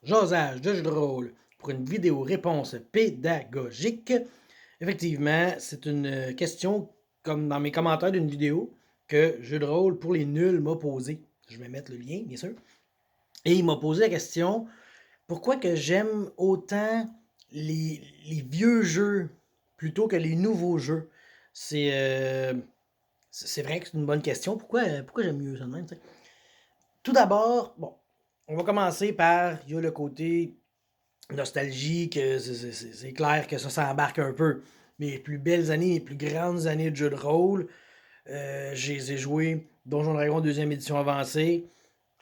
Jasage de jeu de rôle pour une vidéo réponse pédagogique. Effectivement, c'est une question, comme dans mes commentaires d'une vidéo, que Jeu de rôle pour les nuls m'a posé. Je vais mettre le lien, bien sûr. Et il m'a posé la question, pourquoi que j'aime autant les vieux jeux plutôt que les nouveaux jeux? C'est vrai que c'est une bonne question. Pourquoi j'aime mieux ça de même, tu sais? Tout d'abord, bon, on va commencer par, il y a le côté nostalgique, c'est clair que ça embarque un peu. Mes plus belles années, mes plus grandes années de jeux de rôle, je les ai joués Donjon Dragon 2e édition avancée.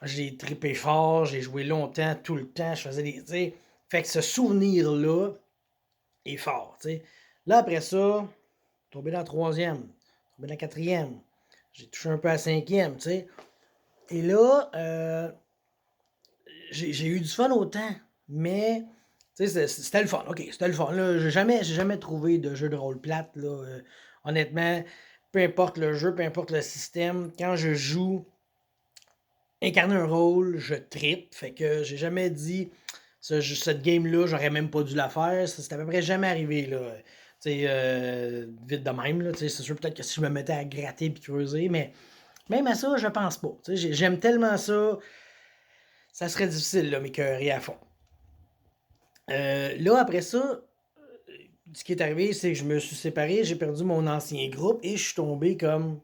J'ai trippé fort, j'ai joué longtemps, tout le temps, je faisais des. T'sais, fait que ce souvenir-là est fort. T'sais. Là, après ça, tombé dans la 3e, tombé dans la 4e, j'ai touché un peu à la 5e, tu sais. Et là, j'ai eu du fun autant, mais c'était le fun. OK, c'était le fun. Là, j'ai jamais trouvé de jeu de rôle plate. Là, honnêtement, peu importe le jeu, peu importe le système, quand je joue, incarner un rôle, je trippe. Fait que j'ai jamais dit cette game-là, j'aurais même pas dû la faire. C'est à peu près jamais arrivé. Là. Vite de même. Là, c'est sûr peut-être que si je me mettais à gratter et creuser, mais même à ça, je pense pas. J'aime tellement ça, ça serait difficile de m'écœurer à fond. Là, après ça, ce qui est arrivé, c'est que je me suis séparé, j'ai perdu mon ancien groupe et je suis tombé comme.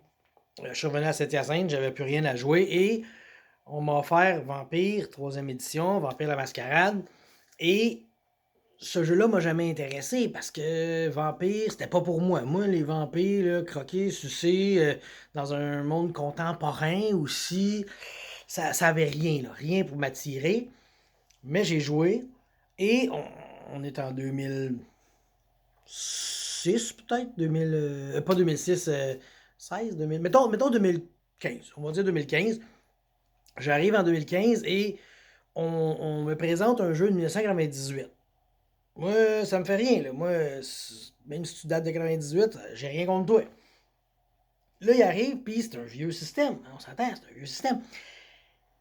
Je suis revenu à Saint-Hyacinthe, j'avais plus rien à jouer et on m'a offert Vampire, 3e édition, Vampire la Mascarade. Et ce jeu-là m'a jamais intéressé parce que Vampire, c'était pas pour moi. Moi, les vampires, là, croquer, sucer, dans un monde contemporain aussi, ça avait rien, là, rien pour m'attirer. Mais j'ai joué et on est en 2006 peut-être, pas 2006, 16, 2000, mettons 2015, on va dire 2015. J'arrive en 2015 et on me présente un jeu de 1998. Moi, ça me fait rien, là. Moi, même si tu dates de 98, j'ai rien contre toi. Là, il arrive, puis c'est un vieux système. On s'entend, c'est un vieux système.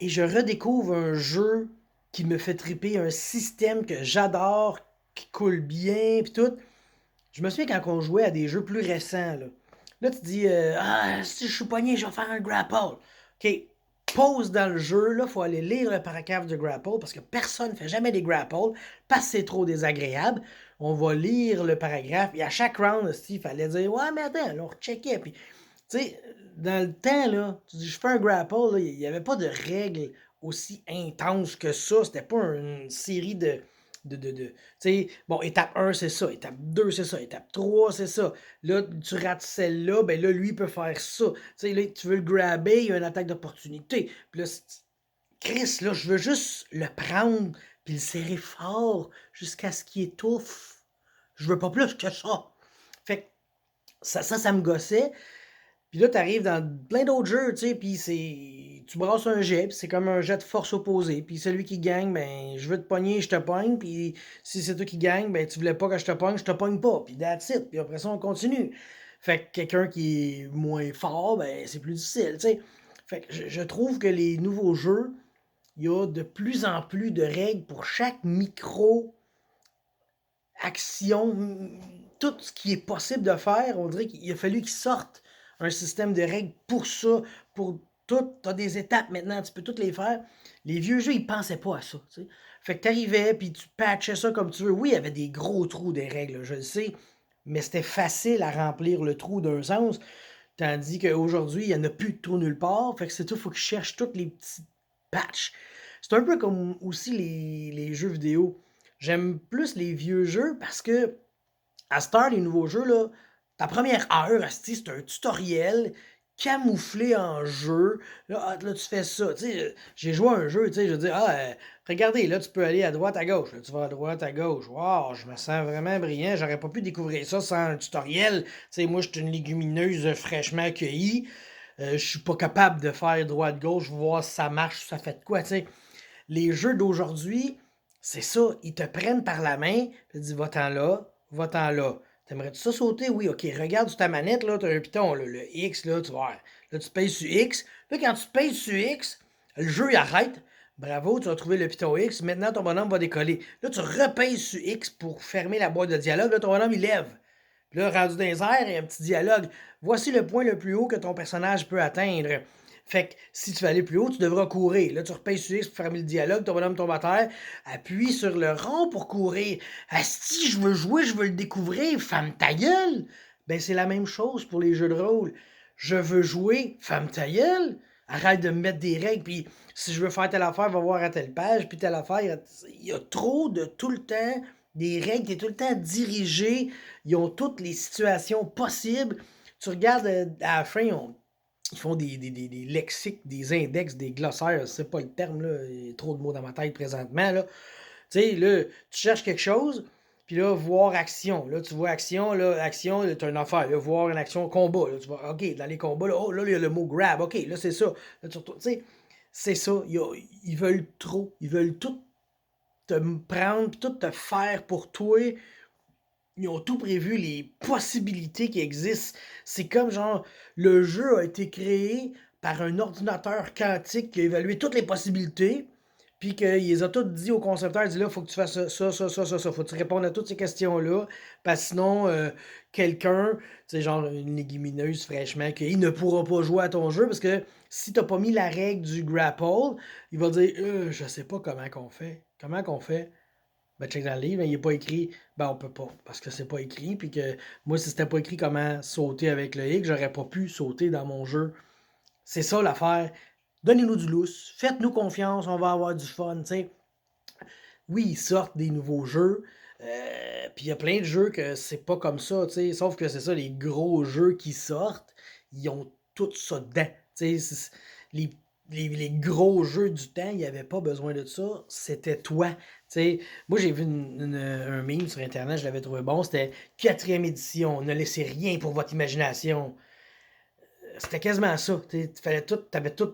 Et je redécouvre un jeu qui me fait triper, un système que j'adore, qui coule bien, puis tout. Je me souviens quand on jouait à des jeux plus récents, là tu dis, ah, si je suis poigné, je vais faire un grapple. OK, pause dans le jeu, là, il faut aller lire le paragraphe de grapple parce que personne ne fait jamais des grapples parce que c'est trop désagréable. On va lire le paragraphe et à chaque round, il fallait dire, ouais, mais attends, là, on recheckait. Puis, tu sais, dans le temps, là, tu dis, je fais un grapple, il n'y avait pas de règles aussi intenses que ça. C'était pas une série tu sais, bon, étape 1, c'est ça. Étape 2, c'est ça. Étape 3, c'est ça. Là, tu rates celle-là, ben là, lui, il peut faire ça. Tu sais, là, tu veux le grabber, il y a une attaque d'opportunité. Puis là, Chris, là, je veux juste le prendre puis le serrer fort jusqu'à ce qu'il étouffe. Je veux pas plus que ça. Fait que ça me gossait. Puis là, tu arrives dans plein d'autres jeux, tu sais, puis c'est. Tu brasses un jet, puis c'est comme un jet de force opposée. Puis celui qui gagne, ben, je veux te pogner, je te pogne. Puis si c'est toi qui gagne, ben, tu voulais pas que je te pogne pas. Puis that's it. Puis après ça, on continue. Fait que quelqu'un qui est moins fort, ben, c'est plus difficile, tu sais. Fait que je trouve que les nouveaux jeux, il y a de plus en plus de règles pour chaque micro action, tout ce qui est possible de faire, on dirait qu'il a fallu qu'ils sortent un système de règles pour ça, pour tout. Tu as des étapes maintenant, tu peux toutes les faire. Les vieux jeux, ils pensaient pas à ça. T'sais. Fait que tu arrivais, puis tu patchais ça comme tu veux. Oui, il y avait des gros trous des règles, je le sais, mais c'était facile à remplir le trou d'un sens. Tandis qu'aujourd'hui, il n'y en a plus de trous nulle part. Fait que c'est tout, il faut qu'ils cherchent tous les petits patchs. C'est un peu comme aussi les jeux vidéo. J'aime plus les vieux jeux parce que, à cette heure, les nouveaux jeux, là, ta première heure, asti, c'est un tutoriel camouflé en jeu. Là, là, tu fais ça. Tu sais, j'ai joué à un jeu, tu sais, je dis, regardez, là, tu peux aller à droite, à gauche. Là, tu vas à droite, à gauche. Wow, je me sens vraiment brillant. J'aurais pas pu découvrir ça sans un tutoriel. Tu sais, moi, je suis une légumineuse fraîchement accueillie. Je suis pas capable de faire droite-gauche, voir si ça marche, ça fait de quoi, tu sais. Les jeux d'aujourd'hui, c'est ça, ils te prennent par la main, puis ils disent va-t'en là, va-t'en là. T'aimerais-tu ça sauter? Oui, ok, regarde sur ta manette, là, t'as un piton, là, le X, là, tu vois. Là, tu payes sur X. Là, quand tu payes sur X, le jeu, il arrête. Bravo, tu as trouvé le piton X. Maintenant, ton bonhomme va décoller. Là, tu repèses sur X pour fermer la boîte de dialogue. Là, ton bonhomme, il lève. Puis là, rendu dans les airs, il y a un petit dialogue. Voici le point le plus haut que ton personnage peut atteindre. Fait que si tu veux aller plus haut, tu devras courir. Là, tu repèses sur X pour fermer le dialogue. Ton bonhomme tombe à terre. Appuie sur le rond pour courir. Asti, je veux jouer, je veux le découvrir. Femme ta gueule. Ben, c'est la même chose pour les jeux de rôle. Je veux jouer. Femme ta gueule. Arrête de me mettre des règles. Puis si je veux faire telle affaire, va voir à telle page. Puis telle affaire. Il y a trop de tout le temps des règles. Tu es tout le temps dirigé. Ils ont toutes les situations possibles. Tu regardes à la fin, ils font des lexiques, des index, des glossaires, c'est pas le terme, là. Il y a trop de mots dans ma tête présentement, là. Tu sais, là, tu cherches quelque chose, puis là, voir action. Là, tu vois action, là, t'as une affaire. Là, voir une action combat. Là, tu vois, OK, dans les combats, là, oh, là, il y a le mot grab. OK, là, c'est ça. Là, tu sais, c'est ça. Ils veulent trop. Ils veulent tout te prendre, puis tout te faire pour toi. Ils ont tout prévu, les possibilités qui existent. C'est comme genre, le jeu a été créé par un ordinateur quantique qui a évalué toutes les possibilités, puis qu'il les a toutes dit au concepteur, il dit là, il faut que tu fasses ça, faut que tu répondes à toutes ces questions-là, parce que sinon, quelqu'un, c'est genre une légumineuse fraîchement, qu'il ne pourra pas jouer à ton jeu, parce que si t'as pas mis la règle du grapple, il va dire, je sais pas comment qu'on fait. Comment qu'on fait? Ben, check dans le livre, il n'est pas écrit, ben on peut pas, parce que c'est pas écrit, puis que moi, si c'était pas écrit comment sauter avec le X, j'aurais pas pu sauter dans mon jeu. C'est ça l'affaire. Donnez-nous du lousse, faites-nous confiance, on va avoir du fun, tu sais. Oui, ils sortent des nouveaux jeux, puis il y a plein de jeux que c'est pas comme ça, tu sais, sauf que c'est ça, les gros jeux qui sortent, ils ont tout ça dedans, tu sais, les, les gros jeux du temps, il n'y avait pas besoin de ça, c'était toi, tu sais. Moi, j'ai vu un meme sur Internet, je l'avais trouvé bon, c'était quatrième édition, ne laissez rien pour votre imagination. C'était quasiment ça. Tu fallait tout,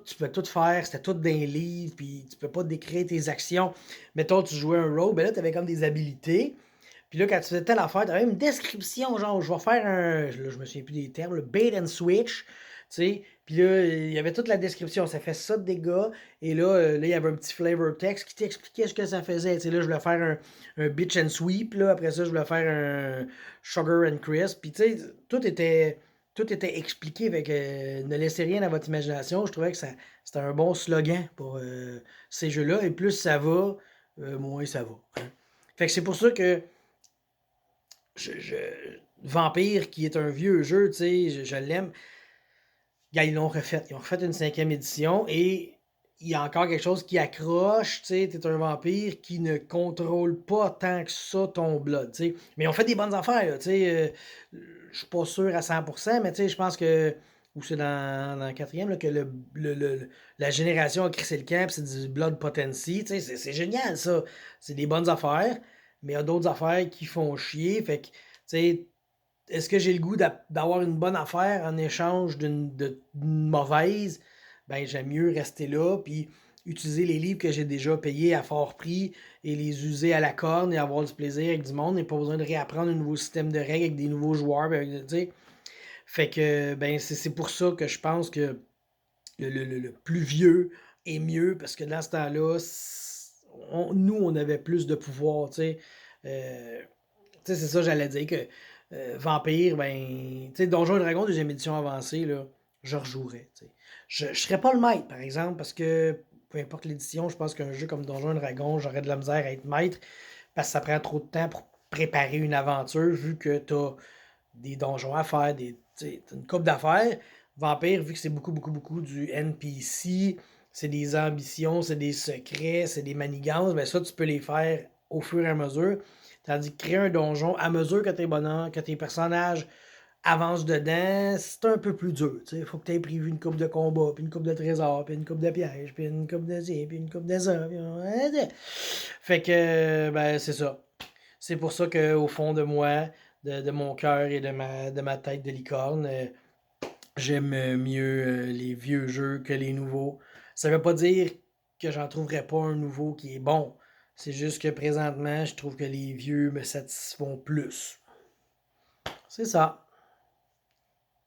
tu pouvais tout faire, c'était tout dans les livres, puis tu peux pas décrire tes actions. Mettons, tu jouais un rôle, ben là, tu avais comme des habilités. Puis là, quand tu faisais telle affaire, tu avais une description, genre, je vais faire un. Là, je me souviens plus des termes, le bait and switch. Tu sais, puis là, il y avait toute la description. Ça fait ça de dégâts. Et là, il y avait un petit flavor text qui t'expliquait ce que ça faisait. Tu sais, là, je voulais faire un bitch and sweep. Là, après ça, je voulais faire un sugar and crisp. Puis, tu sais, tout était expliqué. Avec ne laissez rien à votre imagination. Je trouvais que c'était un bon slogan pour ces jeux-là. Et plus ça va, moins ça va. Hein. Fait que c'est pour ça que Vampire, qui est un vieux jeu, tu sais, je l'aime. Gars, ils l'ont refait. Ils ont refait une cinquième édition et il y a encore quelque chose qui accroche, tu sais, t'es un vampire qui ne contrôle pas tant que ça ton blood, tu sais. Mais ils ont fait des bonnes affaires, là, tu sais. Je suis pas sûr à 100%, mais tu sais, je pense que, ou c'est dans le quatrième, là, que la génération a crissé le camp, c'est du blood potency, tu sais, c'est génial, ça. C'est des bonnes affaires, mais il y a d'autres affaires qui font chier, fait que, tu sais, est-ce que j'ai le goût d'avoir une bonne affaire en échange d'une mauvaise? Ben, j'aime mieux rester là, puis utiliser les livres que j'ai déjà payés à fort prix et les user à la corne et avoir du plaisir avec du monde et pas besoin de réapprendre un nouveau système de règles avec des nouveaux joueurs. Ben, tu sais. Fait que, ben, c'est pour ça que je pense que le plus vieux est mieux parce que dans ce temps-là, nous, on avait plus de pouvoir, tu sais. Euh, Tu sais, c'est ça, j'allais dire que Vampire, ben, tu sais, Donjons et Dragons, deuxième édition avancée, là, je rejouerais, tu sais. Je serais pas le maître, par exemple, parce que peu importe l'édition, je pense qu'un jeu comme Donjons et Dragons, j'aurais de la misère à être maître, parce que ça prend trop de temps pour préparer une aventure, vu que t'as des donjons à faire, t'as une coupe d'affaires. Vampire, vu que c'est beaucoup, beaucoup, beaucoup du NPC, c'est des ambitions, c'est des secrets, c'est des manigances, ben ça, tu peux les faire au fur et à mesure. Tandis que créer un donjon à mesure que tes bonhommes, que tes personnages avancent dedans, c'est un peu plus dur. Il faut que tu aies prévu une coupe de combat, puis une coupe de trésors, puis une coupe de pièges, puis une coupe de ci, puis une coupe de ça. Fait que, ben, c'est ça. C'est pour ça qu'au fond de moi, de mon cœur et de ma tête de licorne, j'aime mieux les vieux jeux que les nouveaux. Ça veut pas dire que j'en trouverais pas un nouveau qui est bon. C'est juste que présentement, je trouve que les vieux me satisfont plus. C'est ça.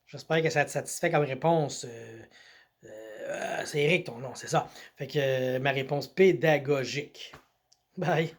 J'espère que ça te satisfait comme réponse, C'est Eric ton nom, c'est ça. Fait que ma réponse pédagogique. Bye.